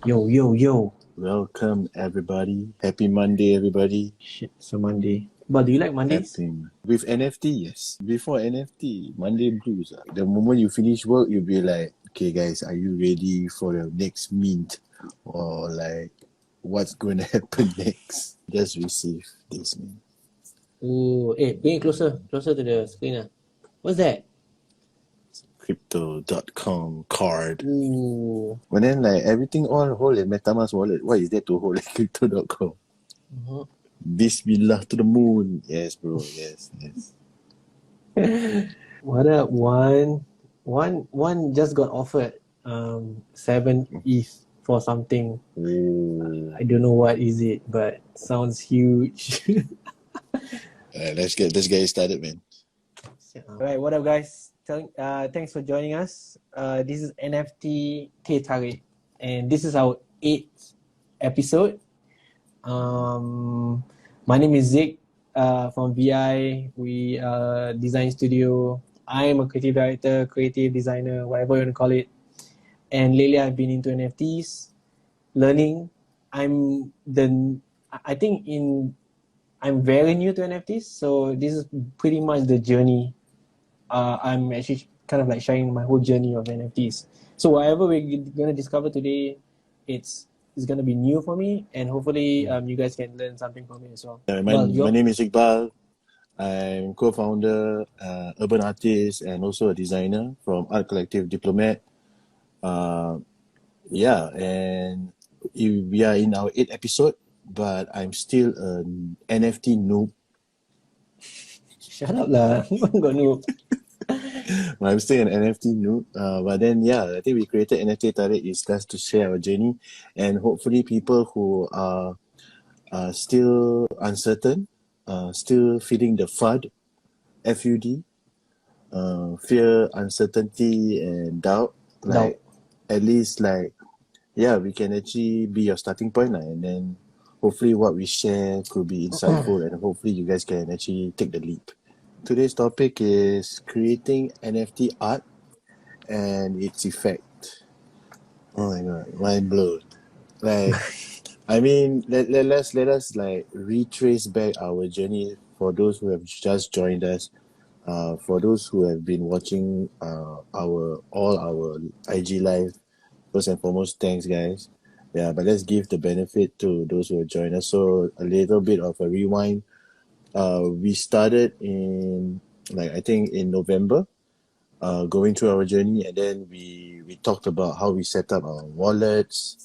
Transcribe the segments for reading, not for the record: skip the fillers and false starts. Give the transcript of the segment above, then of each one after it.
Yo, yo, yo. Welcome everybody. Happy Monday, everybody. Shit, it's a Monday. But do you like Mondays? With NFT, yes. Before NFT, Monday blues. The moment you finish work, you'll be like, okay guys, are you ready for the next mint? Or like, what's going to happen next? Just receive this, man. Ooh, bring it closer to the screen. What's that? Crypto.com card. Ooh. But then like everything all hold in MetaMask wallet. What is there to hold at Crypto.com? Mm-hmm. Bismillah to the moon. Yes, bro. Yes. What up? One just got offered 7 ETH for something. Ooh. I don't know what is it, but sounds huge. Let's get it started, man. Alright, what up guys? Thanks for joining us. This is NFTehTarik, and this is our 8th episode. My name is Zik from VI. We design studio. I am a creative director, creative designer, whatever you want to call it. And lately I've been into NFTs, learning. I'm very new to NFTs, so this is pretty much the journey. I'm actually kind of like sharing my whole journey of NFTs. So whatever we're gonna discover today, it's gonna be new for me, and hopefully you guys can learn something from it as well. My name is Iqbal. I'm co-founder, urban artist, and also a designer from Art Collective Diplomat. And we are in our 8th episode, but I'm still an NFT noob. Shut up lah. Got noob. I'm still an NFT noob. But then, I think we created NFTehTarik is just to share our journey, and hopefully people who are still uncertain, still feeling the FUD, FUD, fear, uncertainty, and doubt. At least we can actually be your starting point, and then hopefully what we share could be insightful, and hopefully you guys can actually take the leap. Today's topic is creating NFT art and its effect. Oh my god, mind blown. I mean, let us like retrace back our journey for those who have just joined us. For those who have been watching our IG live, first and foremost, thanks guys. Yeah, but let's give the benefit to those who have joined us. So a little bit of a rewind. We started in I think in November, going through our journey, and then we talked about how we set up our wallets,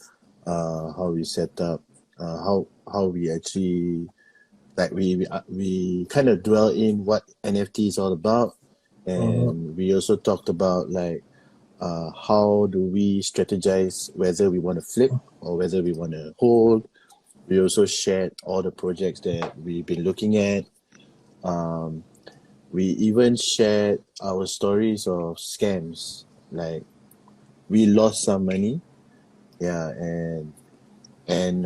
how we set up, how we actually we kind of dwell in what NFT is all about, and we also talked about how do we strategize whether we want to flip or whether we want to hold. We also shared all the projects that we've been looking at. We even shared our stories of scams, like we lost some money, and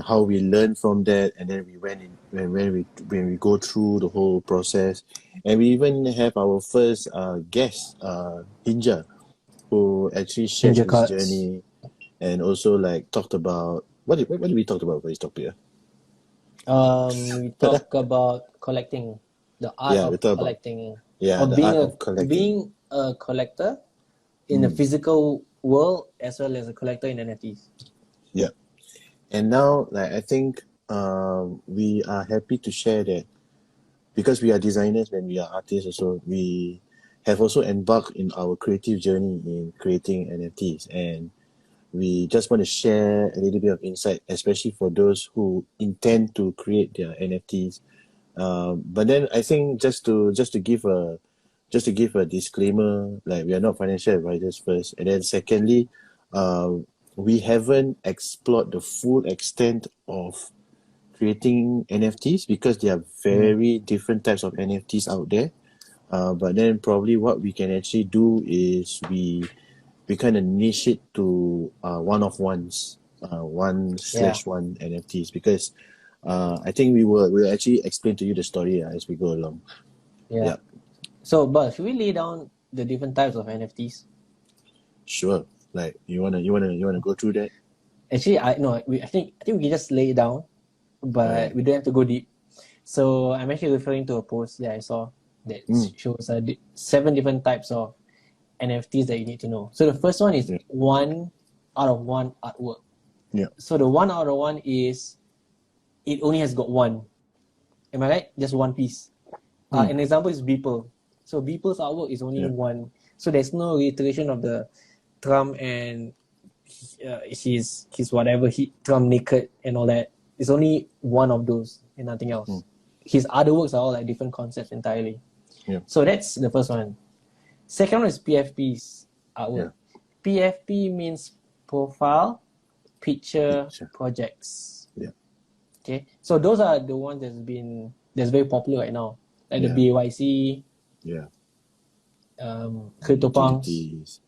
how we learned from that, and then we went in when we go through the whole process, and we even have our first guest, Ninja, who actually shared his journey, and also talked about what did we talk about for this topic? We talk about collecting, the art of collecting. Being a collector in the physical world as well as a collector in NFTs. Yeah. And now, I think we are happy to share that because we are designers and we are artists also, we have also embarked in our creative journey in creating NFTs, and we just want to share a little bit of insight, especially for those who intend to create their NFTs. But then I think just to give a disclaimer, we are not financial advisors first, and then secondly, we haven't explored the full extent of creating NFTs because there are very different types of NFTs out there. But then probably what we can actually do is we kind of niche it to one-of-ones, one NFTs, because I think we will actually explain to you the story as we go along. Yeah. So, but should we lay down the different types of NFTs? Sure. You wanna go through that? Actually, I think we can just lay it down, but Right. we don't have to go deep. So I'm actually referring to a post that I saw that shows 7 different types of NFTs that you need to know. So the first one is 1 out of 1 artwork. Yeah. So the 1 out of 1 is it only has got one. Am I right? Just one piece. An example is Beeple. So Beeple's artwork is only one. So there's no reiteration of the Trump and his whatever, Trump naked and all that. It's only one of those and nothing else. His other works are all like different concepts entirely. Yeah. So that's the first one. Second one is PFP's artwork. PFP means profile picture projects. Yeah. Okay. So those are the ones that's very popular right now. Like the BAYC, CryptoPunks.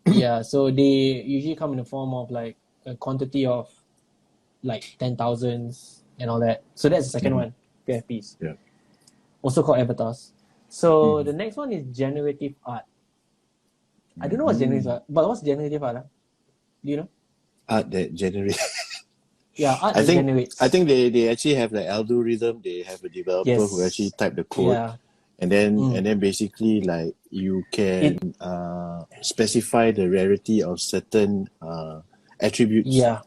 Yeah, so they usually come in the form of like a quantity of like 10,000s and all that. So that's the second one, PFPs. Yeah. Also called avatars. So the next one is generative art. I don't know what's generative art, but what's generative art? Do you know? Art that generates. Yeah, art that generates. I think they actually have like algorithm. They have a developer who actually type the code. Yeah. And then basically like you can specify the rarity of certain attributes. Yeah.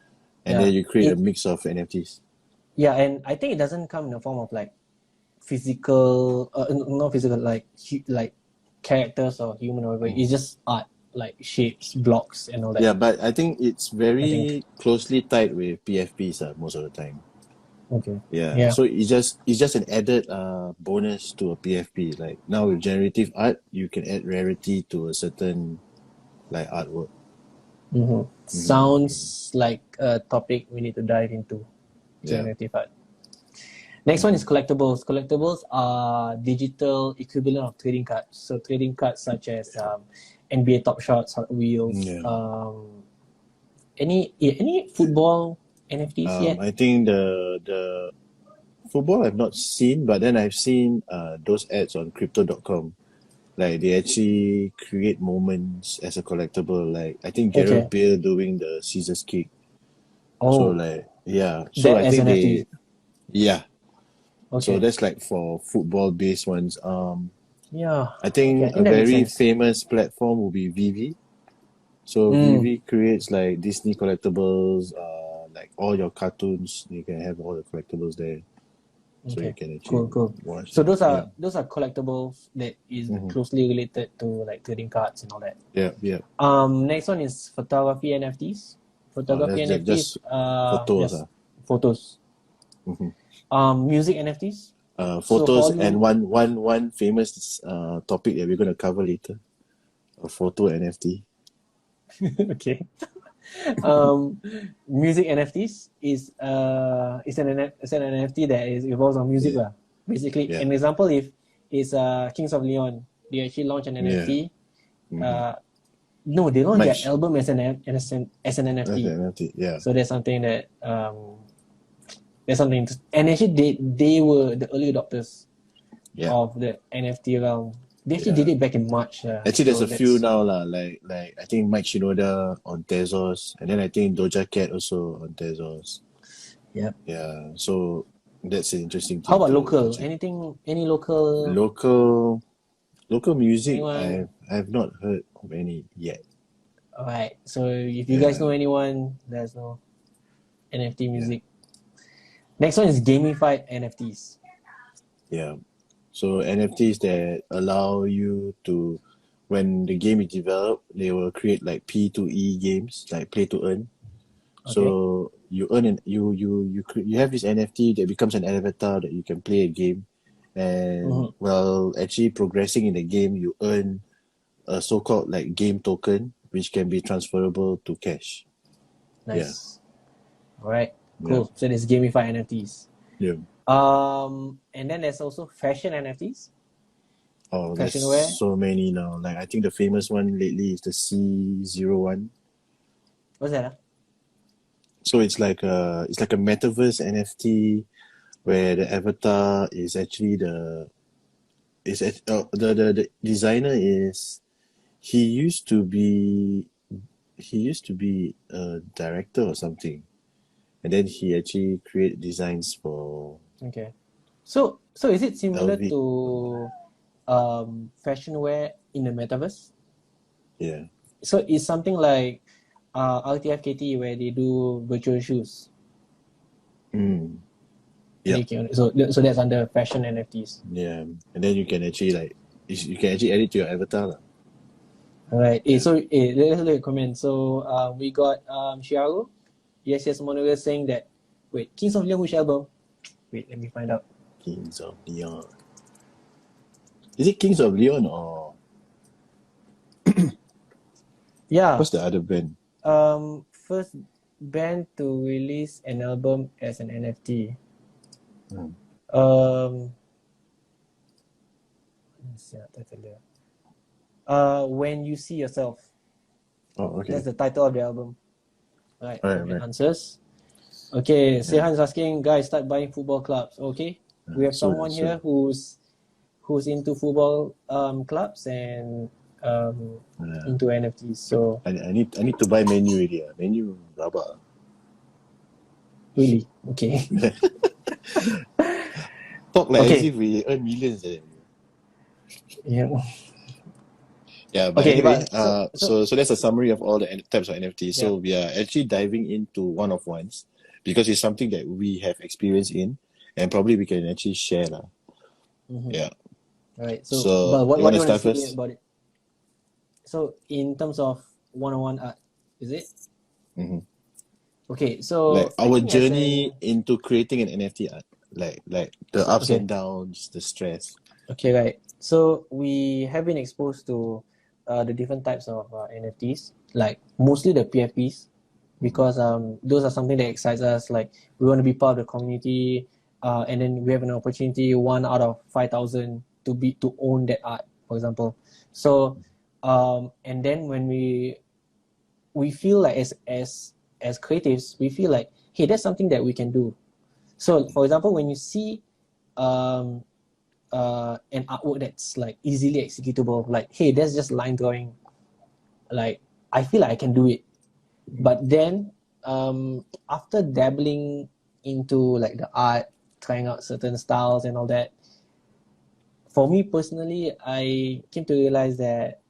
And then you create a mix of NFTs. Yeah, and I think it doesn't come in the form of like physical, not physical, like characters or human or whatever. It's just art, like shapes, blocks, and all that. Yeah, but I think it's very closely tied with PFPs most of the time. Okay. Yeah. So it's just an added bonus to a PFP. Like now with generative art, you can add rarity to a certain like artwork. Sounds like a topic we need to dive into. Generative art. Next one is collectibles. Collectibles are digital equivalent of trading cards. So trading cards such as NBA Top Shots, Hot Wheels, any football NFTs yet? I think the football I've not seen, but then I've seen those ads on crypto.com. Like they actually create moments as a collectible. Like I think Gareth Bale doing the scissors kick. So like so I think NFT. So that's like for football based ones. I think I think a that makes very sense. famous platform will be VV. So VV creates like Disney collectibles, like all your cartoons. You can have all the collectibles there. So you can actually watch. So those are collectibles that is closely related to like trading cards and all that. Yeah. Next one is photography NFTs. Photography NFTs just photos. Photos. Music NFTs. Photos and one famous topic that we're going to cover later. A photo NFT. Okay. Music NFTs is an NFT that evolves on music lah. Basically, an example is Kings of Leon. They actually launched an NFT. No, they launched their album as an NFT. So that's something that and actually they were the early adopters of the NFT realm. They actually did it back in March. Actually, there's a few now lah. Like I think Mike Shinoda on Tezos, and then I think Doja Cat also on Tezos. Yeah. Yeah. So that's an interesting thing. How about local? Any local? Local music. Anyone? I've not heard of any yet. Alright. So if you guys know anyone, let us know. NFT music. Next one is gamified NFTs. Yeah. So NFTs that allow you to, when the game is developed, they will create like P2E games, like play to earn. So you earn and you have this NFT that becomes an avatar that you can play a game, and while actually progressing in the game, you earn a so-called like game token, which can be transferable to cash. Nice. All right. Cool. So there's gamified NFTs. Yeah. And then there's also fashion NFTs. Oh, there's so many now. Like I think the famous one lately is the C01. What's that? So it's like a metaverse NFT where the avatar is actually the designer is, he used to be he used to be a director or something, and then he actually create designs for Okay. So is it similar LV. to fashion wear in the metaverse? Yeah. So it's something like RTFKT where they do virtual shoes. Mm. And Yeah. you can, so that's under fashion NFTs. Yeah. And then you can actually you can actually add it to your avatar lah. Alright. Yeah. Let's look at comment. So we got Shiaru. Yes, Monoga saying that Kings of Leon which album? Wait, let me find out. Kings of Leon. Is it Kings of Leon or Yeah. what's the other band? First band to release an album as an NFT. When You See Yourself. Oh, okay. That's the title of the album. Right. Right. Answers. Okay, Sehan's asking, guys, start buying football clubs. Okay. We have someone here who's into football clubs and into NFTs. So I need to buy menu already. Menu rabak. really, okay. Talk like Okay. as if we earn millions. Yeah. Yeah, but Okay, anyway, but so that's a summary of all the types of NFTs. So Yeah. we are actually diving into one-of-ones because it's something that we have experience in, and probably we can actually share lah. Yeah. Right. So But what you do want you to want to start say first? about it? So in terms of one-on-one art, is it? Mhm. Okay, so Like I our think journey into creating an NFT art, like the ups Okay. and downs, the stress. Okay, right. So we have been exposed to the different types of NFTs, like mostly the PFPs, because those are something that excites us. Like we want to be part of the community, and then we have an opportunity, 1 out of 5,000, to own that art, for example. So, and then when we feel like as creatives, we feel like, hey, that's something that we can do. So, for example, when you see um an artwork that's like easily executable, like, hey, that's just line drawing, like I feel like I can do it. But then after dabbling into like the art, trying out certain styles and all that, for me personally, I came to realize that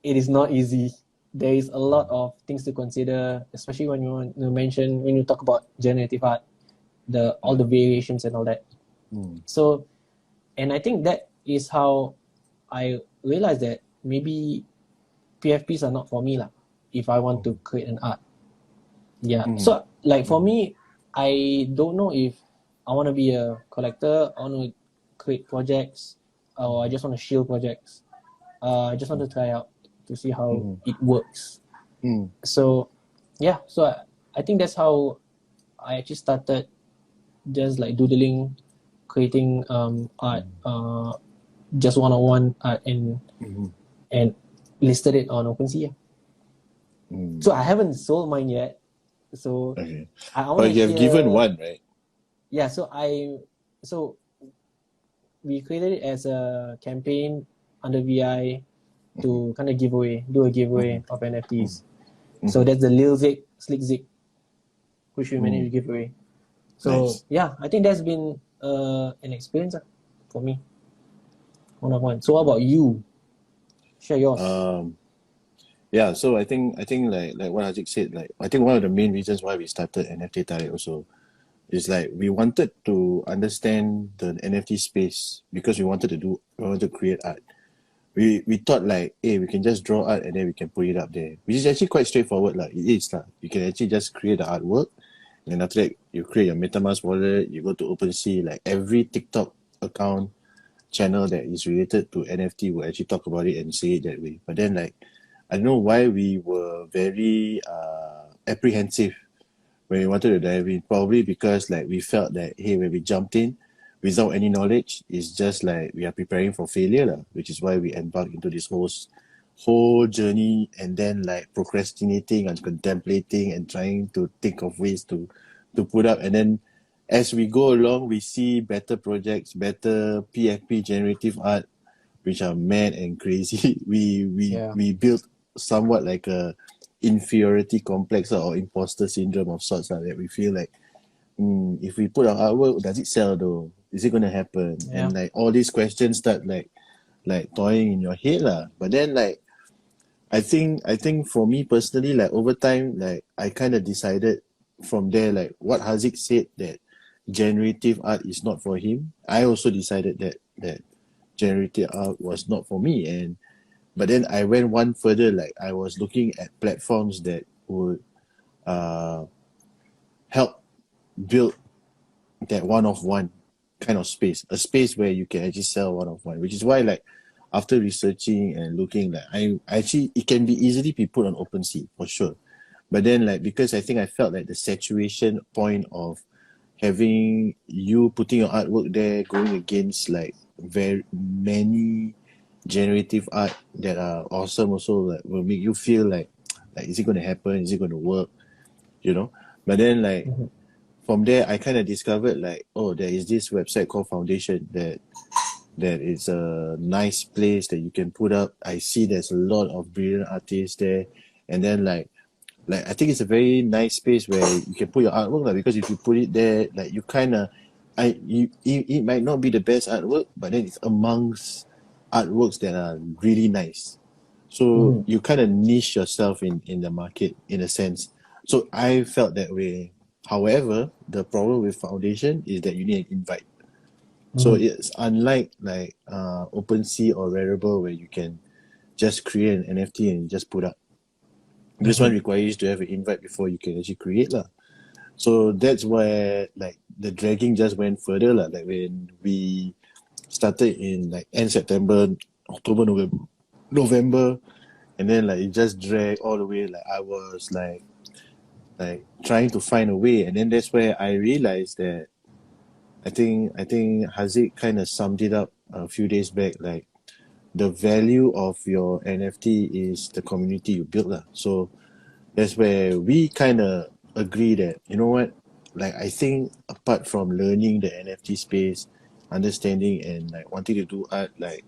it is not easy. There is a lot of things to consider, especially when when you talk about generative art, all the variations and all that. So, and I think that is how I realized that maybe PFPs are not for me lah, if I want to create an art. Yeah. So like for me, I don't know if I want to be a collector, I want to create projects, or I just want to shield projects. I just want to try out to see how it works. So yeah, so I think that's how I actually started, just like doodling, creating art, just one-on-one art, and listed it on OpenSea. So I haven't sold mine yet. So Okay. I want But to you have hear. given one, right? Yeah. So we created it as a campaign under VI to kind of do a giveaway of NFTs. So that's the Lil Zig, Slick Zig, which we managed to give away. So Nice. yeah, I think that's been an experience for me. One-on-one. So what about you? Share yours. Yeah, so I think like what Haziq said, like I think one of the main reasons why we started NFTehTarik also is like we wanted to understand the NFT space because we wanted to create art. We thought like, hey, we can just draw art and then we can put it up there, which is actually quite straightforward. Like it is like you can actually just create the artwork, and then after that you create your MetaMask wallet, you go to OpenSea, like every TikTok account channel that is related to NFT will actually talk about it and say it that way. But then like I don't know why we were very apprehensive when we wanted to dive in. Probably because like we felt that hey, when we jumped in without any knowledge, it's just like we are preparing for failure lah, which is why we embarked into this whole journey and then like procrastinating and contemplating and trying to think of ways to put up, and then as we go along we see better projects, better PFP generative art which are mad and crazy. We built somewhat like a inferiority complex or imposter syndrome of sorts that we feel like, if we put our artwork, does it sell though? Is it gonna happen? Yeah. And like all these questions start like toying in your head lah. But then like I think for me personally, like over time, like I kind of decided from there, like what Haziq said, that generative art is not for him. I also decided that generative art was not for me. And but then I went one further, like I was looking at platforms that would help build that one of one kind of space, a space where you can actually sell one of one, which is why like after researching and looking, like I actually, it can be easily be put on OpenSea for sure. But then like, because I think I felt like the saturation point of having you putting your artwork there going against like very many generative art that are awesome also, like will make you feel like is it going to happen, is it going to work, you know? But then like from there I kind of discovered like, oh, there is this website called Foundation that is a nice place that you can put up. I see there's a lot of brilliant artists there, and then like I think it's a very nice space where you can put your artwork, like, because if you put it there, like you kind of, it might not be the best artwork, but then it's amongst artworks that are really nice. So you kind of niche yourself in the market in a sense. So I felt that way. However, the problem with Foundation is that you need an invite. So it's unlike like OpenSea or Rarible where you can just create an NFT and just put up. This one requires you to have an invite before you can actually create lah. So that's where like the dragging just went further lah. Like when we started in like end September, October, November, and then like it just dragged all the way. Like I was like trying to find a way, and then that's where I realized that I think Haziq kind of summed it up a few days back. Like the value of your NFT is the community you build lah. So that's where we kind of agree that, you know what, like I think apart from learning the NFT space, understanding and like wanting to do art, like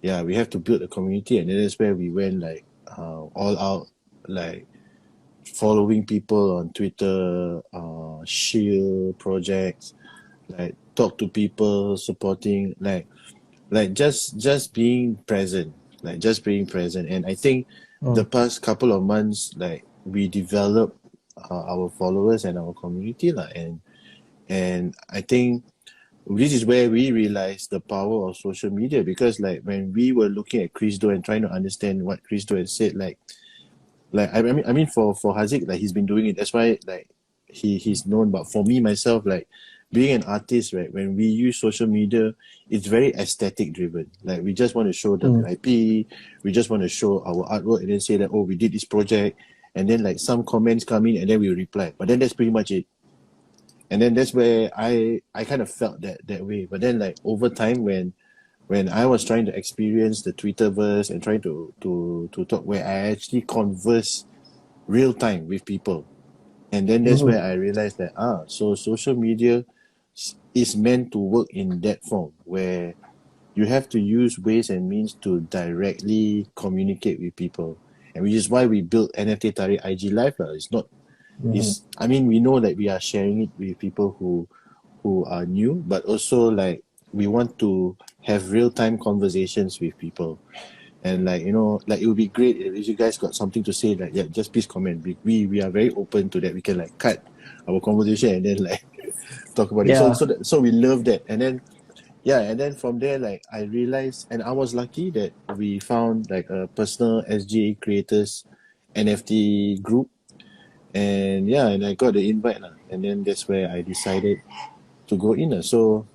yeah, we have to build a community. And then that's where we went like all out, like following people on Twitter, share projects, like talk to people, supporting, like just being present, like just being present. And I think the past couple of months, like we developed our followers and our community lah. And I think this is where we realized the power of social media, because like when we were looking at Chris Do and trying to understand what Chris Do had said, like I mean for Haziq, like he's been doing it, that's why like he's known. But for me myself, like being an artist, right, when we use social media, it's very aesthetic driven. Like we just want to show WIP, we just want to show our artwork and then say that, oh, we did this project, and then like some comments come in and then we reply. But then that's pretty much it. And then that's where I kind of felt that way. But then like over time, when I was trying to experience the Twitterverse and trying to talk, where I actually converse real time with people, and then that's where I realized that so social media is meant to work in that form, where you have to use ways and means to directly communicate with people, and which is why we built NFTehTarik IG Live. It's not, it's, I mean, we know that we are sharing it with people who are new, but also like we want to have real-time conversations with people. And like, you know, like it would be great if you guys got something to say, like, yeah, just please comment. We are very open to that. We can like cut our conversation and then like talk about it. So we love that. And then and then from there, like I realized, and I was lucky that we found like a personal SGA creators NFT group, and and I got the invite and then that's where I decided to go in. So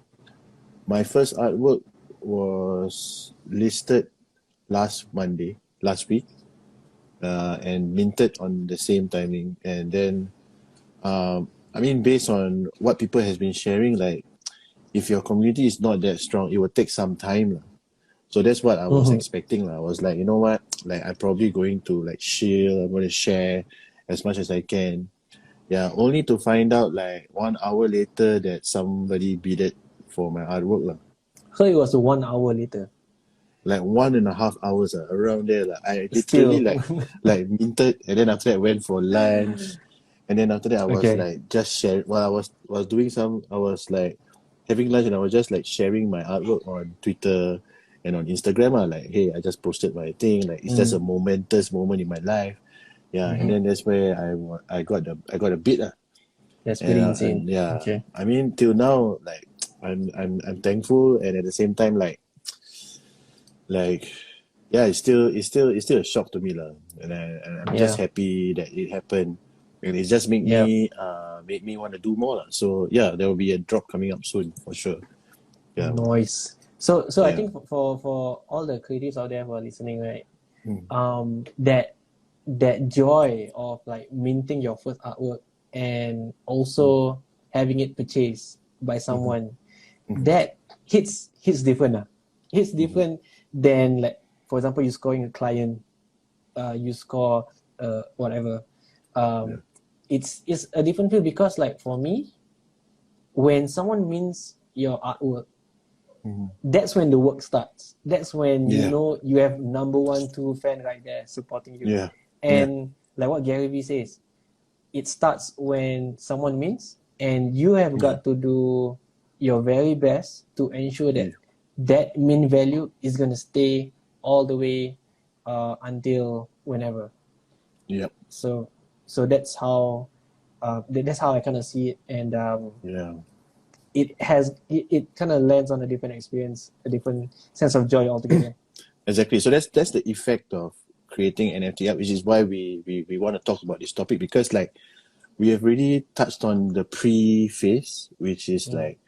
my first artwork was listed last week, and minted on the same timing. And then I mean, based on what people has been sharing, like if your community is not that strong, it will take some time. So that's what I was expecting. I was like, you know what, like I'm probably going to like I'm going to share as much as I can. Only to find out like 1 hour later that somebody bid it for my artwork. So it was 1 hour later. like 1.5 hours around there. Like I literally Still. like minted, and then after that went for lunch, and then after that I was Okay. like just share while I was doing some, I was like having lunch, and I was just like sharing my artwork on Twitter and on Instagram. Like, hey, I just posted my thing. Like, it's just a momentous moment in my life. Yeah, and then that's where I got a bit. That's And pretty insane. and yeah, Okay. I mean, till now, like I'm thankful, and at the same time, like yeah, it's still a shock to me lah, and I'm just Yeah. happy that it happened, and it just Yeah. made me want to do more lah. So yeah, there will be a drop coming up soon for sure. Yeah, Noise. So I yeah. think for all the creatives out there who are listening, right? Mm. That joy of like minting your first artwork and also having it purchased by someone, that hits different. Hits different than, like, for example, you scoring a client, you score whatever. Yeah. It's a different feel because, like, for me, when someone mints your artwork, that's when the work starts. That's when you Yeah, know you have number one, two fan right there supporting you. yeah, yeah, And like what Gary Vee says, it starts when someone mints, and you have yeah, got to do your very best to ensure that yeah, that mint value is going to stay all the way until whenever. yeah, So that's how that's how I kind of see it, and yeah. it kind of lands on a different experience, a different sense of joy altogether. Exactly. So that's the effect of creating NFT art, which is why we want to talk about this topic, because like we have really touched on the pre-phase, which is like,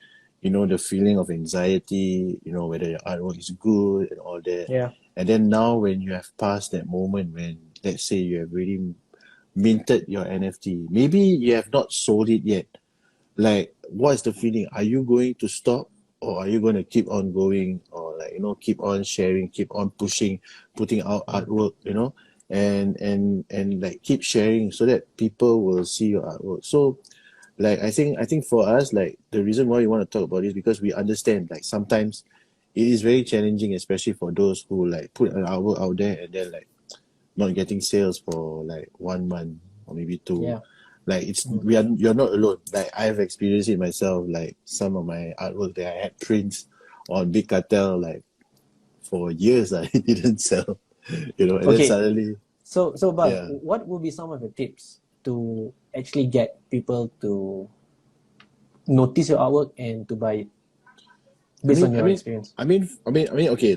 the feeling of anxiety, whether your artwork is good and all that. Yeah. And then now when you have passed that moment, when let's say you have really minted your NFT, maybe you have not sold it yet. Like, what's the feeling? Are you going to stop, or are you going to keep on going, or like, keep on sharing, keep on pushing, putting out artwork, and like keep sharing so that people will see your artwork. So like I think for us, like the reason why we want to talk about this, because we understand like sometimes it is very challenging, especially for those who like put an artwork out there and then like not getting sales for like 1 month or maybe two. Yeah. Like you're not alone. Like I've experienced it myself. Like some of my artwork that I had prints on Big Cartel, like for years I didn't sell. And then Okay. suddenly, So Buzz, yeah. what would be some of the tips to actually get people to notice your artwork and to buy it I based mean, on I your mean, experience? okay,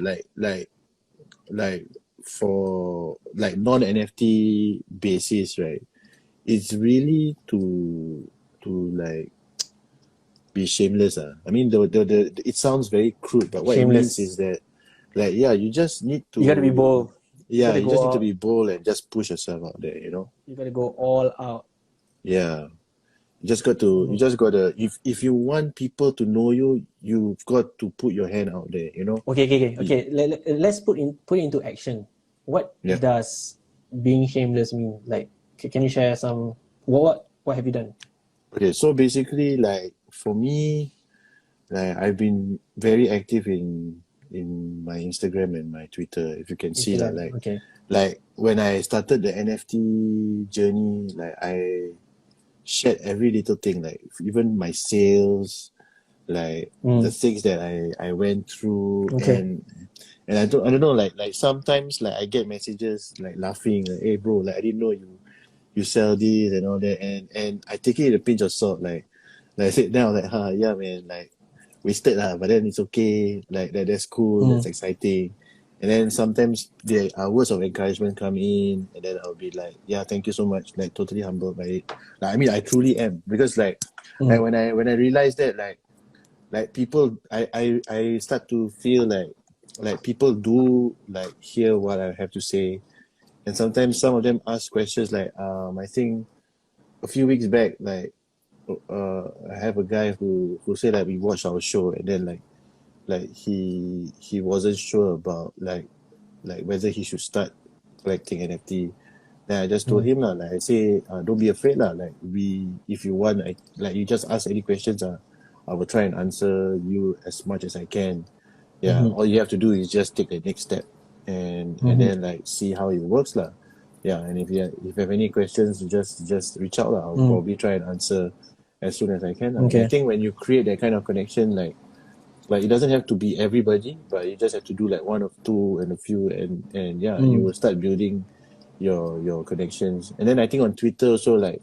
like for like non NFT basis, right? It's really to like be shameless. I mean, it sounds very crude, but what it means is Shameless. that, like, yeah, you just need You got to be to, bold. You got yeah, to you go just need to out. be bold and just push yourself out there. You got to go all out. Yeah, you just got to, if you want people to know you, you've got to put your hand out there. Y- Okay. Let's put it into action. What Yeah. does being shameless mean? Like, can you share some? What have you done? Okay, so basically, like for me, like I've been very active in my Instagram and my Twitter. If you can see that, Instagram. Okay. like when I started the NFT journey, like I shared every little thing, like even my sales, like the things that I went through, Okay. and I don't know, like sometimes like I get messages like laughing, like, hey bro, like I didn't know you sell this and all that, and I take it with a pinch of salt, like I said now, like yeah man, like wasted lah, but then it's okay, like that's cool, that's exciting. And then sometimes the words of encouragement come in, and then I'll be like, yeah, thank you so much, like totally humbled by it. Like I mean, I truly am, because like when I realized that, like people, I start to feel like people do like hear what I have to say. And sometimes some of them ask questions, like I think a few weeks back, like I have a guy who said that we watched our show, and then like he wasn't sure about like whether he should start collecting NFT. Then I just told him lah, like I say, don't be afraid lah. Like if you want, like you just ask any questions. I will try and answer you as much as I can. Yeah, all you have to do is just take the next step and then like see how it works lah. Yeah, and if you have any questions, just reach out lah. I'll probably try and answer as soon as I can lah. And I Okay. think when you create that kind of connection, like it doesn't have to be everybody, but you just have to do like one or two and a few, and yeah, you will start building your connections. And then I think on Twitter also, like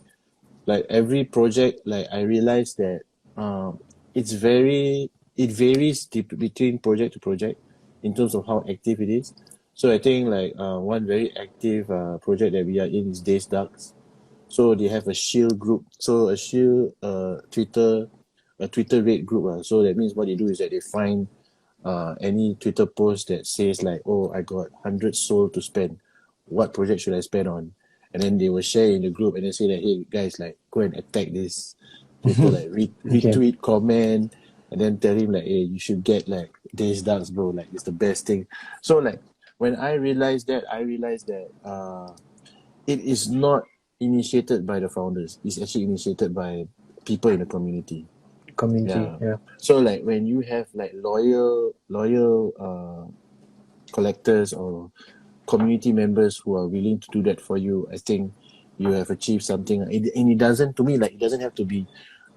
every project, like I realized that it's very it varies between project to project in terms of how active it is. So I think like one very active project that we are in is Days Ducks. So they have a shield group. So a shield a Twitter rate group. So that means what they do is that they find any Twitter post that says like, oh, I got 100 soul to spend. What project should I spend on? And then they will share in the group and then say that, hey guys, like go and attack this Twitter, like Okay. retweet, comment, and then tell him like, hey, you should get like Days Ducks, bro. Like it's the best thing. So like when I realized that, it is not initiated by the founders. It's actually initiated by people in the community. Community. Yeah. Yeah. So like when you have like loyal collectors or community members who are willing to do that for you, I think you have achieved something. And it doesn't, to me, like it doesn't have to be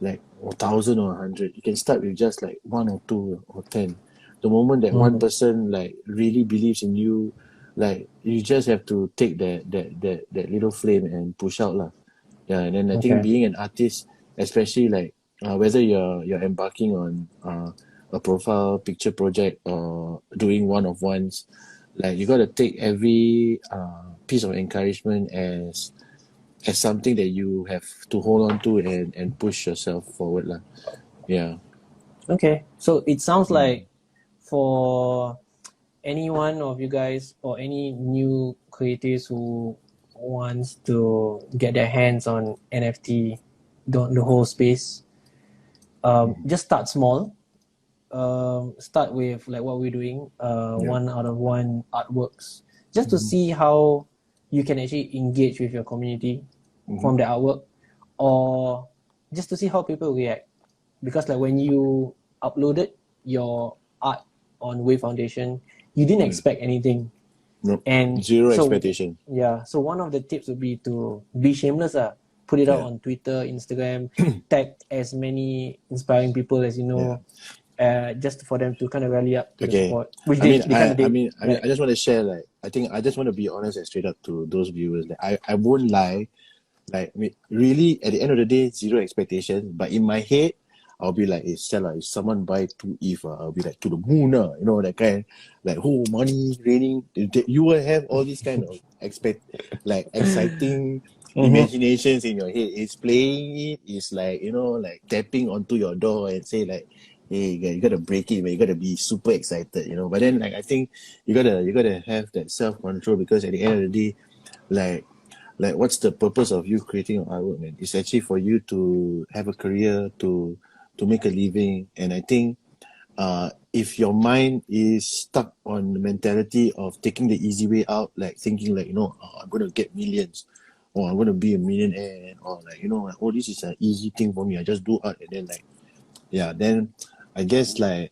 like 1,000 or 100. You can start with just like one or two or 10. The moment that one person like really believes in you, like you just have to take that little flame and push out lah. Yeah, and then I think Okay. being an artist, especially like whether you're embarking on a profile picture project or doing one of ones, like you got to take every piece of encouragement as something that you have to hold on to and push yourself forward lah. Yeah. Okay. So it sounds like for any one of you guys or any new creators who wants to get their hands on NFT, the whole space, just start small. Start with like what we're doing, Yeah. one out of one artworks, just to see how you can actually engage with your community from the artwork, or just to see how people react. Because like when you uploaded your art on Wave Foundation, you didn't expect anything. Nope. And Zero so expectation. yeah, so one of the tips would be to be shameless. Put it out Yeah. on Twitter, Instagram, tag as many inspiring people as you know, just for them to kind of rally up to the Okay. support, which I mean, they kind of did. I just want to share, like, I think I just want to be honest and straight up to those viewers. That I won't lie. Like, I mean, really, at the end of the day, zero expectations. But in my head, I'll be like, hey, Stella, if someone buy 2 ETH, I'll be like, to the moon, you know, that kind, like, oh, money raining. You will have all these kind of exciting imaginations in your head. It's playing it, it's like, you know, like tapping onto your door and say like, hey, you gotta break it, man. You gotta be super excited, you know. But then, like, I think you gotta have that self control, because at the end of the day, like what's the purpose of you creating artwork, man? It's actually for you to have a career, to make a living. And I think if your mind is stuck on the mentality of taking the easy way out, like thinking like, you know, oh, I'm gonna get millions, or I'm gonna be a millionaire, or like, you know, like, oh, this is an easy thing for me, I just do art, and then like, yeah, then I guess like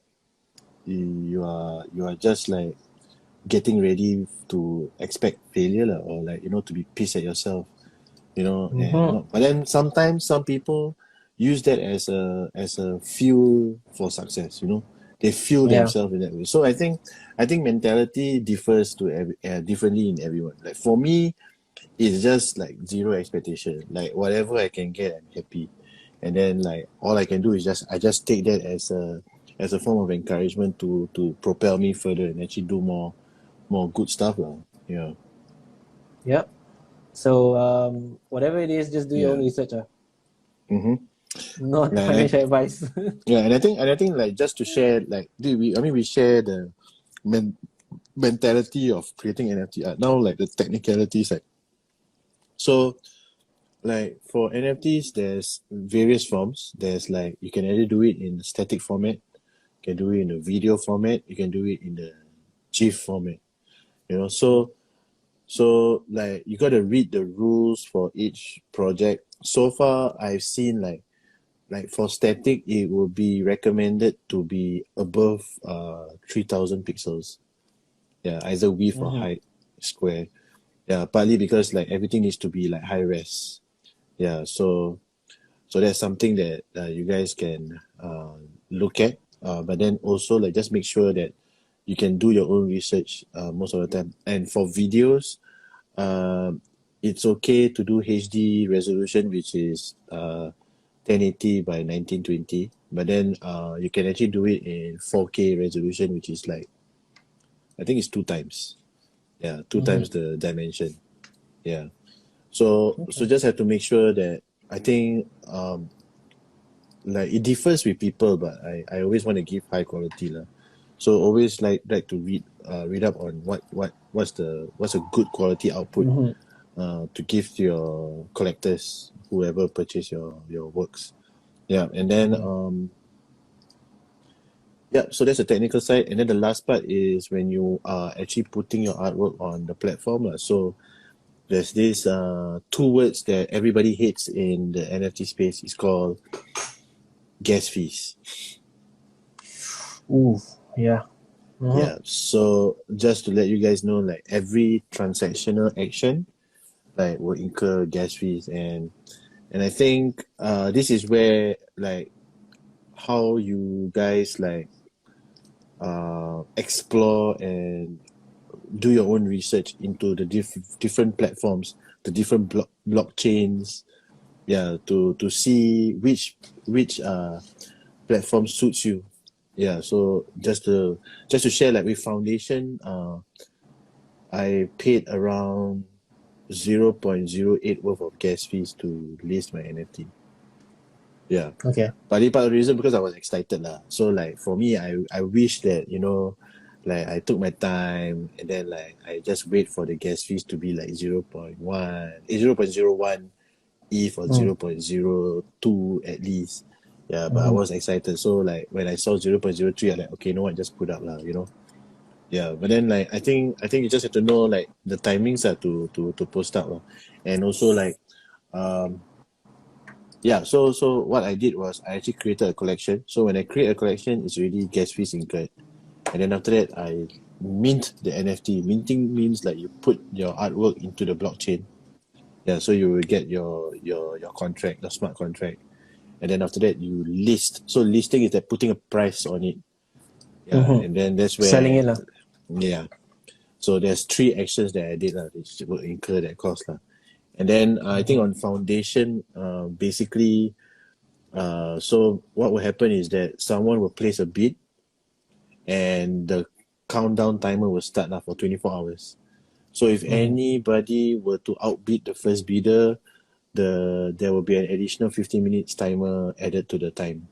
you are just like getting ready to expect failure lah, or like, you know, to be pissed at yourself, you know. And not, but then sometimes some people use that as a fuel for success, you know. They fuel Yeah. themselves in that way. So I think mentality differs differently in everyone. Like for me, it's just like zero expectation. Like whatever I can get, I'm happy. And then like all I can do is I just take that as a form of encouragement to propel me further and actually do more good stuff lah. Yeah. Yep. So whatever it is, just do your own Yeah. research. Mm-hmm. Not Yeah, financial advice. yeah, and I think like just to share, like, we share the mentality of creating NFT art. Now like the technicalities, like, so like for NFTs, there's various forms. There's like, you can either do it in static format, you can do it in a video format, you can do it in the GIF format. You know, so like you gotta read the rules for each project. So far I've seen like like for static, it will be recommended to be above 3000 pixels. Yeah, either width or height square. Yeah, partly because like everything needs to be like high res. Yeah, so that's something that you guys can look at. But then also like just make sure that you can do your own research most of the time. And for videos, it's okay to do HD resolution, which is 1080 by 1920. But then you can actually do it in 4K resolution, which is like, I think it's two times. Yeah, two times the dimension. Yeah. So just have to make sure that I think like it differs with people, but I always want to give high quality lah. So always like to read up on what's a good quality output to give to your collectors, whoever purchase your works. Yeah, and then yeah, so that's the technical side, and then the last part is when you are actually putting your artwork on the platform lah. So there's this two words that everybody hates in the NFT space. It's called gas fees. Ooh, yeah. Yeah, so just to let you guys know, like every transactional action like will incur gas fees, and I think this is where like how you guys like explore and do your own research into the different platforms, the different blockchains, yeah, to see which platform suits you. Yeah, so just to share, like with Foundation, I paid around 0.08 worth of gas fees to list my NFT. Yeah. Okay. But part of the reason because I was excited lah. So like for me, I wish that, you know, like I took my time and then like I just wait for the gas fees to be like 0.1 ETH or 0.02 at least. Yeah, but I was excited. So like when I saw 0.03, I'm like, okay, you know what, just put up lah, you know. Yeah, but then like I think you just have to know like the timings are to post up lah. And also like yeah, so what I did was I actually created a collection. So when I create a collection, it's already gas fees incurred. And then after that, I mint the NFT. Minting means like you put your artwork into the blockchain. Yeah, so you will get your contract, the smart contract. And then after that, you list. So listing is like putting a price on it. Yeah, and then that's where Selling it lah. Yeah. So there's 3 actions that I did which will incur that cost lah. And then I think on Foundation, basically, so what will happen is that someone will place a bid, and the countdown timer will start now for 24 hours. So if anybody were to outbid the first bidder, there will be an additional 15 minutes timer added to the time.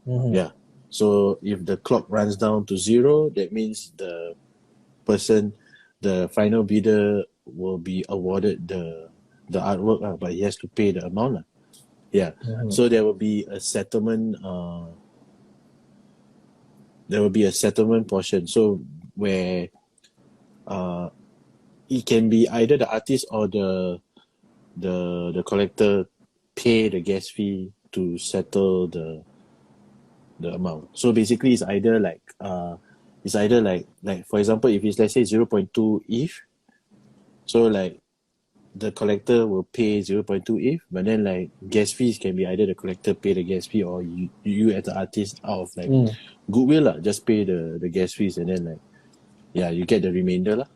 Yeah. So if the clock runs down to 0, that means the final bidder will be awarded the artwork, but he has to pay the amount. Yeah. So there will be a settlement portion. So where it can be either the artist or the collector pay the gas fee to settle the amount. So basically it's either like for example, if it's let's say 0.2 ETH, so like the collector will pay 0.2 ETH, but then like gas fees can be either the collector pay the gas fee or you as the artist out of like goodwill lah, just pay the gas fees, and then like yeah, you get the remainder lah.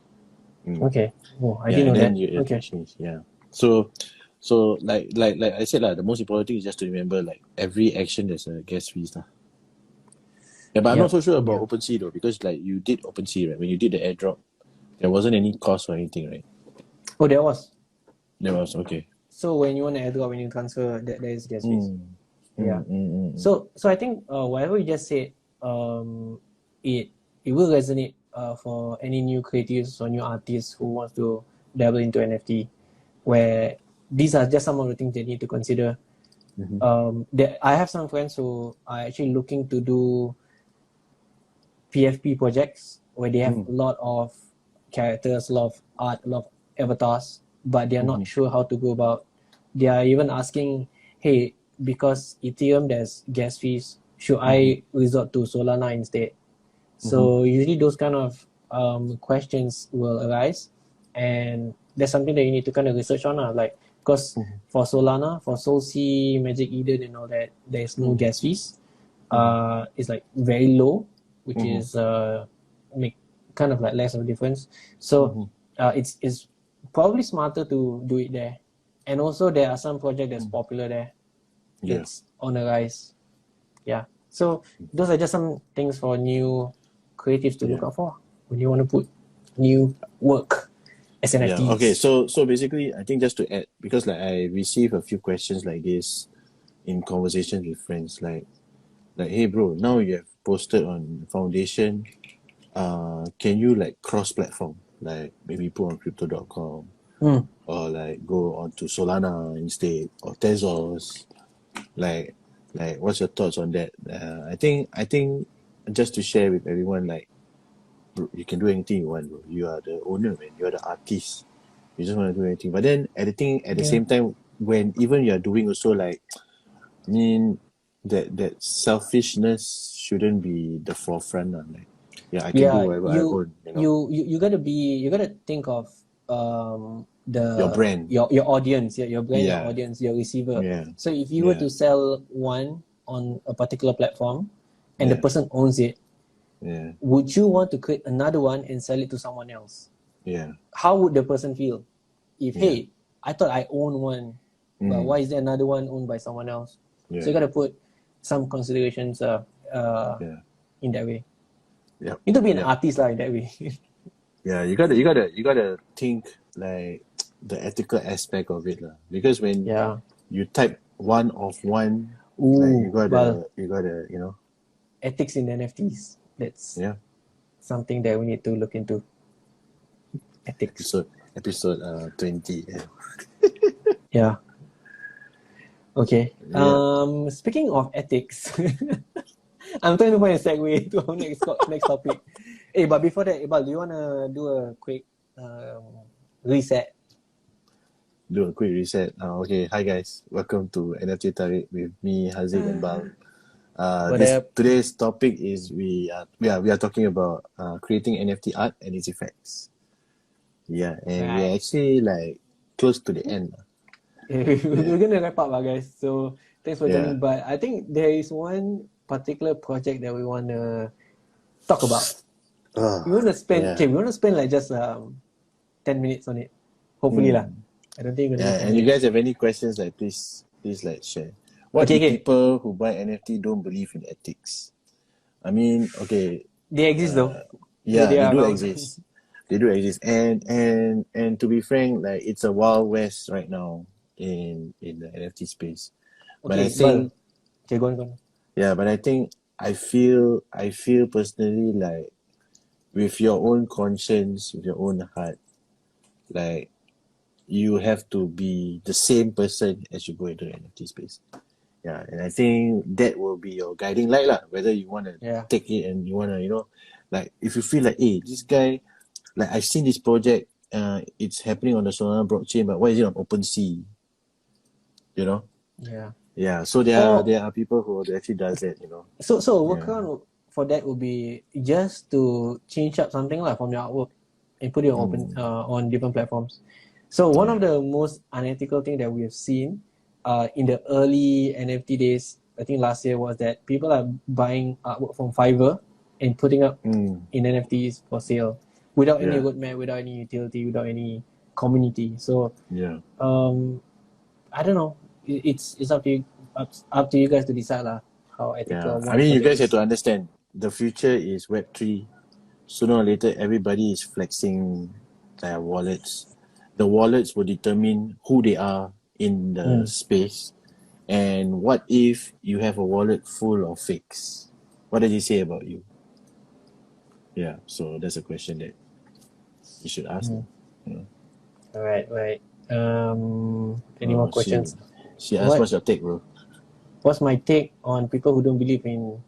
Okay. Oh, I didn't know that. Okay. Yeah. So like I said lah, the most important thing is just to remember like every action there's a gas fees lah. Yeah, but I'm not so sure about OpenSea though, because like you did OpenSea, right? When you did the airdrop, there wasn't any cost or anything, right? Oh, there was. There was, okay. So when you want to airdrop, when you transfer, there is gas fees. Yeah. So I think whatever you just said, it will resonate for any new creatives or new artists who wants to dabble into NFT, where these are just some of the things they need to consider. I have some friends who are actually looking to do PFP projects where they have a lot of characters, a lot of art, a lot of avatars, but they are not sure how to go about. They are even asking, hey, because Ethereum there's gas fees, should I resort to Solana instead? So usually those kind of questions will arise, and that's something that you need to kind of research on, like, because for Solana, for SolC, Magic Eden, and all that, there's no gas fees. It's like very low, which is make kind of like less of a difference. So it's probably smarter to do it there. And also there are some projects that's popular there. Yeah. It's on the rise. Yeah. So those are just some things for new creatives to look out for when you want to put new work as NFTs. Yeah. Okay. So basically, I think just to add, because like I receive a few questions like this in conversations with friends, like, hey bro, now you have posted on Foundation, can you like cross-platform, like maybe put on crypto.com or like go on to Solana instead, or Tezos, like what's your thoughts on that? I think just to share with everyone, like, bro, you can do anything you want, bro. You are the owner, man. You are the artist. You just want to do anything. But then at the same time, when even you are doing also, like, I mean, that selfishness shouldn't be the forefront. Like, I can do whatever I want. You gotta think of Your brand. your audience, your brand, your audience, your receiver. Yeah. So if you were to sell one on a particular platform and the person owns it, would you want to create another one and sell it to someone else? Yeah. How would the person feel? If hey, I thought I own one, but why is there another one owned by someone else? So you gotta put some considerations in that way. Yeah. You need to be an artist in that way. Yeah, you gotta think like the ethical aspect of it, because when you type one of one, like, you gotta ethics in NFTs. That's something that we need to look into. Ethics. Episode 20. Yeah. Okay. Speaking of ethics, I'm trying to find a segue to our next topic. Hey, but before that, Iqbal, do you wanna do a quick reset? Do a quick reset. Okay, hi guys, welcome to NFTehTarik with me, Haziq and Bal. Today's topic is we are talking about creating NFT art and its effects. Yeah, and we're actually like close to the end. We're gonna wrap up, guys. So thanks for joining. But I think there is one particular project that we wanna talk about. We wanna spend like just 10 minutes on it. Hopefully lah. I don't think we're gonna. And you guys have any questions, like please like share. What do people who buy NFT don't believe in ethics? I mean, okay. They exist though. Yeah, they do exist. They do exist. And to be frank, like, it's a wild west right now in the NFT space. Okay, but I think go on. Yeah, but I feel personally, like, with your own conscience, with your own heart, like, you have to be the same person as you go into the NFT space. Yeah, and I think that will be your guiding light, whether you want to take it and you want to, like, if you feel like, hey, this guy, like, I've seen this project, it's happening on the Solana blockchain, but why is it on OpenSea? Yeah, so there are people who actually does that, So workaround for that would be just to change up something from your artwork and put it on on different platforms. So one of the most unethical thing that we have seen in the early NFT days, I think last year, was that people are buying artwork from Fiverr and putting up in NFTs for sale without any roadmap, without any utility, without any community. So I don't know. It's up to you guys to decide how ethical. I mean, you guys have to understand, the future is Web3. Sooner or later, everybody is flexing their wallets. The wallets will determine who they are in the space. And what if you have a wallet full of fakes? What does it say about you? Yeah, so that's a question that you should ask. All right. Any more questions? She asked, what's your take, bro? What's my take on people who don't believe in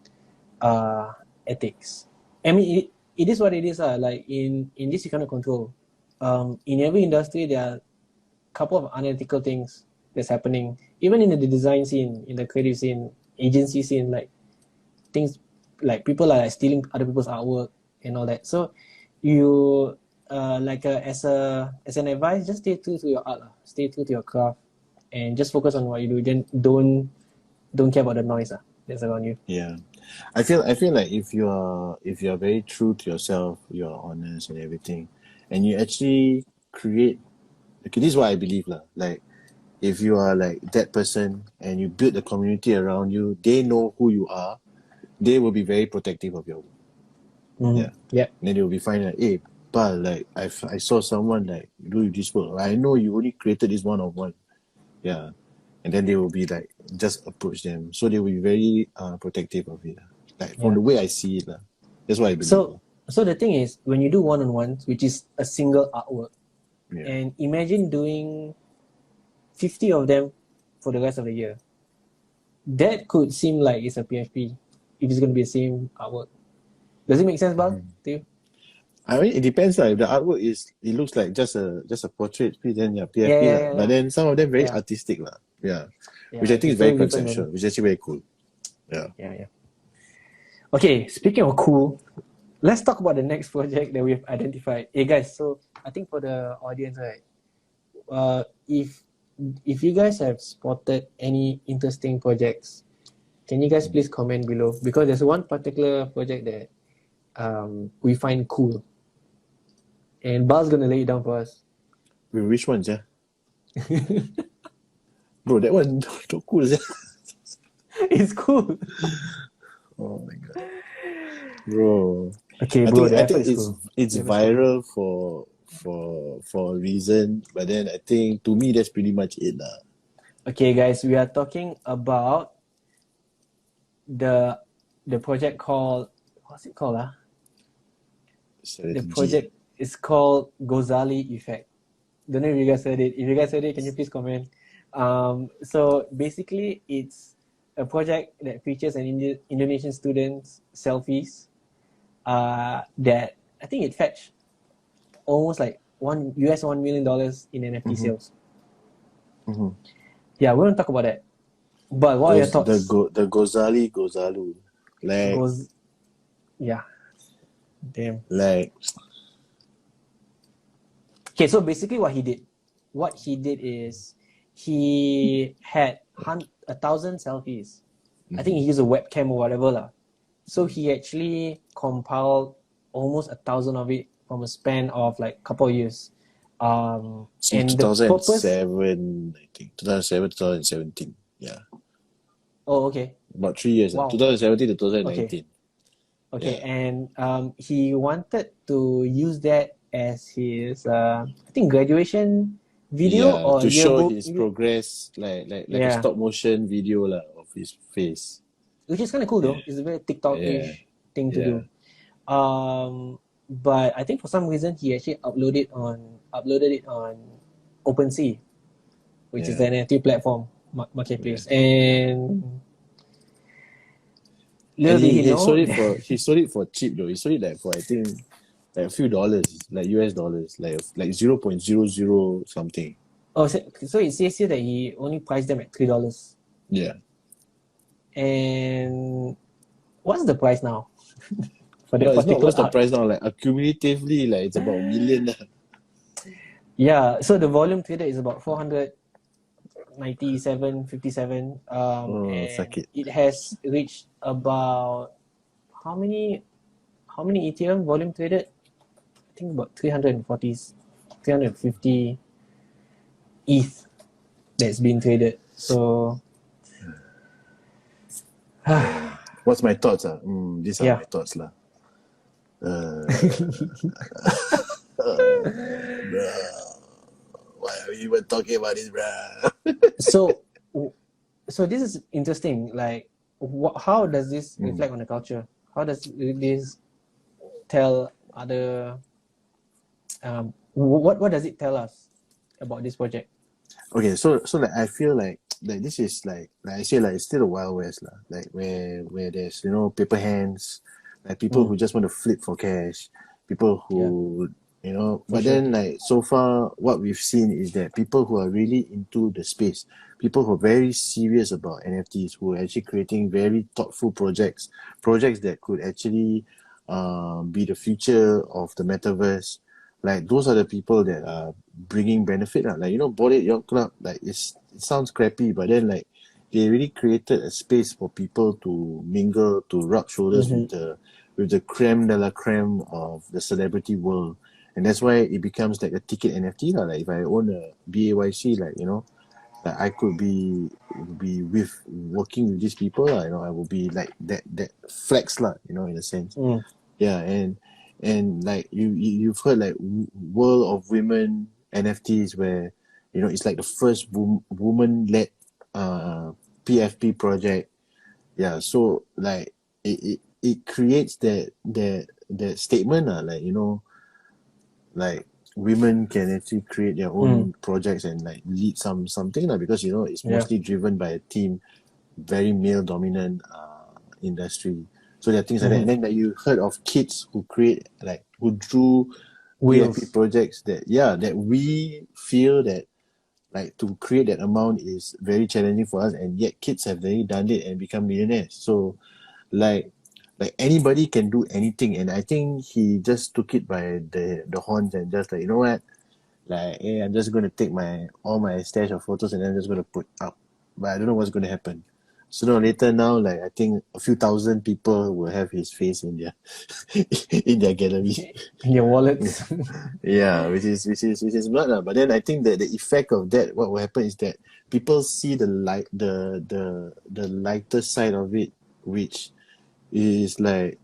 ethics? I mean, it is what it is. Like, in this, you cannot control. In every industry, there are a couple of unethical things that's happening, even in the design scene, in the creative scene, agency scene, like things like people are like stealing other people's artwork and all that. So you as an advice, just stay true to your art, stay true to your craft, and just focus on what you do. Then don't care about the noise that's around you. Yeah, I feel like if you're very true to yourself, you're honest and everything, and you actually create. Okay, this is what I believe lah. Like, if you are like that person and you build a community around you, they know who you are. They will be very protective of your work. Yeah. Yeah. And then they will be finding like, hey, but like I saw someone like do this work. I know you only created this one of one. Yeah. And then they will be like, just approach them. So they will be very protective of it. Like from the way I see it. That's what I believe. So the thing is, when you do one-on-ones, which is a single artwork, and imagine doing 50 of them for the rest of the year. That could seem like it's a PFP if it's going to be the same artwork. Does it make sense, Bal, to you? I mean, it depends. If the artwork it looks like just a portrait, then PFP. But then some of them very artistic. Which I think is very conceptual, which is actually very cool. Yeah. Okay, speaking of cool, let's talk about the next project that we've identified. Hey guys, so I think for the audience, right, if you guys have spotted any interesting projects, can you guys please comment below? Because there's one particular project that we find cool. And Bal's gonna lay it down for us. Wait, which one, yeah? Bro, that one not cool, yeah. It's cool. Oh my god. Bro. Okay, bro, I think it's viral for a reason, but then I think to me that's pretty much it. Okay guys, we are talking about the project called, what's it called? The project is called Ghazali Effect. Don't know if you guys heard it. If you guys heard it, can you please comment? So basically it's a project that features an Indonesian student's selfies that I think it fetched almost like $1 million in NFT sales. Yeah, we're gonna talk about that. But what are your thoughts? The Gozalu. Like yeah. Damn. Like okay, so basically what he did is he had 1,000 selfies. I think he used a webcam or whatever lah. So he actually compiled almost 1,000 of it from a span of like a couple of years. And 2007, I think 2017. Yeah. Oh, okay. About 3 years. Wow. 2017 to 2019. Okay, and he wanted to use that as his I think graduation video or to show his progress, like a stop motion video of his face, which is kind of cool though. It's a very TikTok-ish thing to do. But I think for some reason he actually uploaded it on OpenSea, which is an NFT platform marketplace, and he sold it for cheap though. He sold it like for I think like a few dollars, like US dollars, like 0.00 something. Oh, so it says here that he only priced them at $3. Yeah. And what's the price now? What's the price now? Like accumulatively, like it's about $1 million. Yeah. So the volume traded is about 497.57. And it has reached about how many Ethereum volume traded? I think about 350 ETH that's been traded. So what's my thoughts? These are my thoughts lah. Why are we even talking about this, bruh? So this is interesting. Like, how does this reflect on the culture? How does this tell other? What does it tell us about this project? Okay, so like I feel like this is like I say like it's still a Wild West lah. Like where there's paper hands, like people who just want to flip for cash, people who you know. For But sure. then, like, so far, what we've seen is that people who are really into the space, people who are very serious about NFTs, who are actually creating very thoughtful projects that could actually be the future of the metaverse. Like, those are the people that are bringing benefit. Like, you know, Bored Ape Yacht Club, like, it sounds crappy, but then, like, they really created a space for people to mingle, to rub shoulders Mm-hmm. with the creme de la creme of the celebrity world. And that's why it becomes like a ticket NFT lah. Like if I own a BAYC, like, you know, like I could be with working with these people lah. You know, I will be like that flex lah. You know, in a sense. Mm. Yeah, and like you've heard like World of Women NFTs where, you know, it's like the first woman led PFP project. Yeah, so like it creates that statement like, you know, like women can actually create their own projects and like lead something because, you know, it's Yeah. mostly driven by a team, very male dominant industry. So there are things like that. And then like you heard of kids who create like who drew PFP Wheels. projects that we feel that like to create that amount is very challenging for us, and yet kids have already done it and become millionaires. So like anybody can do anything, and I think he just took it by the horns and just like, you know what, like, hey, I'm just going to take all my stash of photos and then I'm just going to put up, but I don't know what's going to happen. Sooner or later now, like I think a few thousand people will have his face in their in their gallery. In your wallets. Yeah, which is mad lah. But then I think that the effect of that, what will happen is that people see the lighter side of it, which is like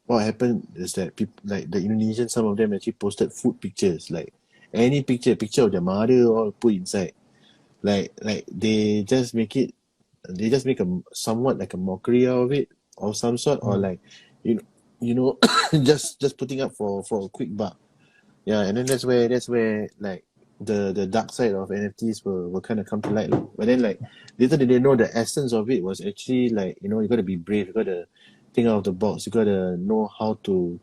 what happened is that people like the Indonesians, some of them actually posted food pictures, like any picture of their mother all put inside. Like they just make a somewhat like a mockery out of it of some sort, or like you know just putting up for a quick buck. Yeah, and then that's where like the dark side of NFTs will kind of come to light. But then like little did they know the essence of it was actually like, you know, you gotta be brave, you gotta think out of the box, you gotta know how to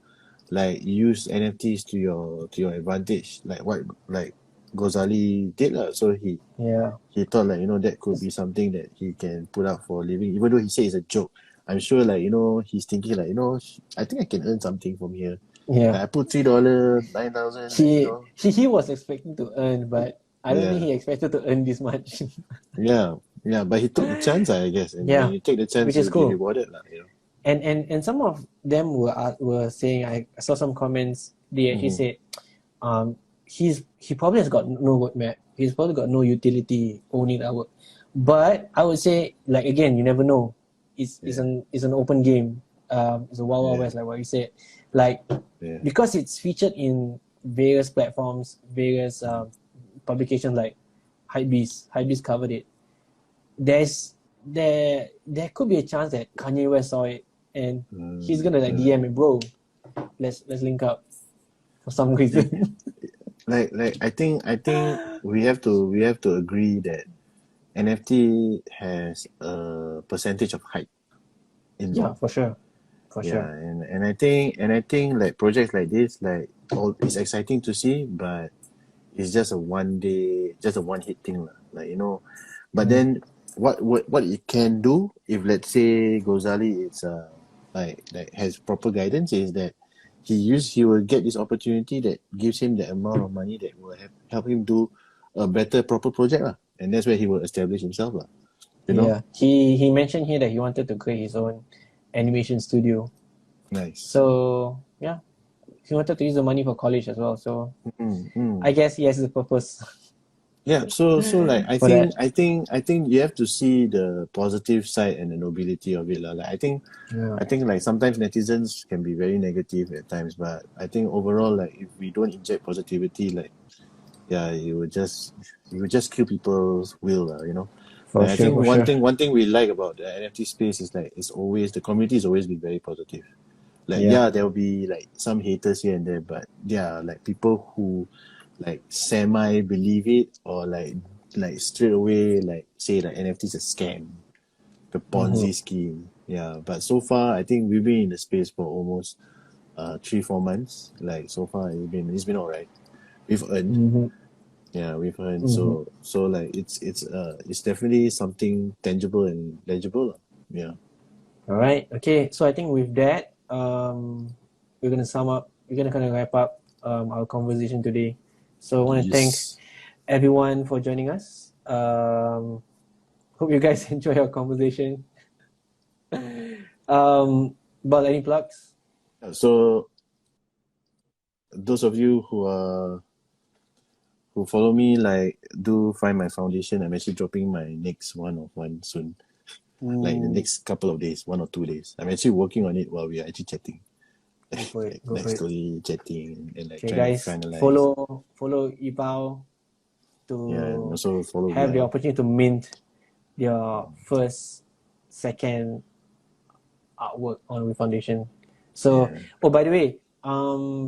like use NFTs to your advantage, like what like Ghazali did lah. So Yeah. he thought like, you know, that could be something that he can put up for a living, even though he said it's a joke. I'm sure like, you know, he's thinking like, you know, I think I can earn something from here. Yeah. Like, I put $3, 9,000, like, you know. He was expecting to earn, but I don't think Yeah, he expected to earn this much. yeah, but he took the chance, I guess, and when Yeah, you take the chance, which is you'll be cool. rewarded, lah. You know. And some of them were saying, I saw some comments. They actually said, he probably has got no roadmap. He's probably got no utility owning that work. But I would say, like, again, you never know. It's an open game. It's a wild west, like what you said. Like, Yeah, because it's featured in various platforms, various publications like Hypebeast. Hypebeast covered it. There could be a chance that Kanye West saw it and he's gonna like DM me, bro. Let's link up for some reason. like I think we have to agree that NFT has a percentage of hype Yeah, involved. for sure. For Yeah, sure. and I think like projects like this, like all it's exciting to see, but it's just a one hit thing lah. Like, you know, but then what it can do if let's say Gozali is like has proper guidance is that he will get this opportunity that gives him the amount of money that will help him do a better proper project lah, and that's where he will establish himself lah. You know, Yeah. He mentioned here that he wanted to create his own animation studio. nice. So yeah. He wanted to use the money for college as well. So I guess he has his purpose Yeah, so like I for think that. I think I think you have to see the positive side and the nobility of it lah. Like Yeah. I think like sometimes netizens can be very negative at times, but I think overall like if we don't inject positivity, like yeah, you will just kill people's will lah, you know. For Like I sure, think for one sure. thing one thing we like about the NFT space is like it's always the community has always been very positive. Like Yeah. yeah, there will be like some haters here and there, but yeah, like people who like semi believe it or like straight away like say that NFT is a scam, the Ponzi scheme. Yeah, but so far I think we've been in the space for almost 3-4 months. Like so far, it's been alright. We've earned. Mm-hmm. Yeah, we've earned. Mm-hmm. So like it's definitely something tangible and legible. Yeah. All right. Okay. So I think with that, we're gonna sum up. We're gonna kind of wrap up our conversation today. So I want to thank Yes. everyone for joining us. Hope you guys enjoy our conversation. But any plugs? So those of you who follow me, like, do find my foundation. I'm actually dropping my next one of one soon. Like in the next couple of days, 1 or 2 days. I'm actually working on it while we are actually chatting. Go for it. Go Like for it. slowly chatting and like Okay, trying to guys, finalize. follow Ibao Yeah, and to also follow have the behind. opportunity to mint your first, second artwork on We Foundation. So, Yeah. oh, by the way,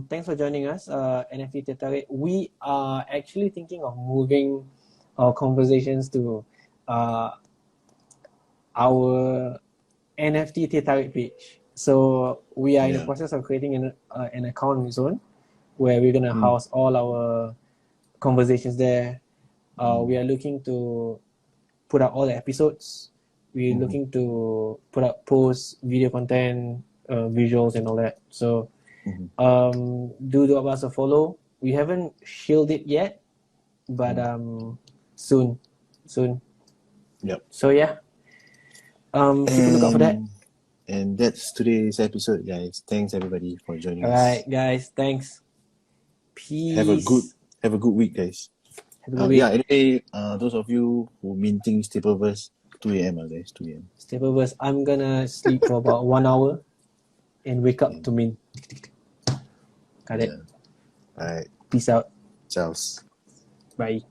thanks for joining us, NFTehTarik. We are actually thinking of moving our conversations to our NFTehTarik page. So we are in the Yeah. process of creating an account on its own, where we're gonna Mm. house all our conversations there. We are looking to put out all the episodes. We're looking to put out posts, video content, visuals, and all that. So do us a follow. We haven't shielded it yet, but soon. Yep. So yeah, keep a lookout for that. And that's today's episode, guys. Thanks everybody for joining All us. right, guys. Thanks. Have a good Peace. week, guys. Have a good Yeah, week. anyway, those of you who minting Stapleverse, 2 a.m. guys, 2 a.m. Stapleverse. I'm gonna sleep for about 1 hour and wake up to mint. Got it. Yeah. Alright. Peace out. Ciao. Bye.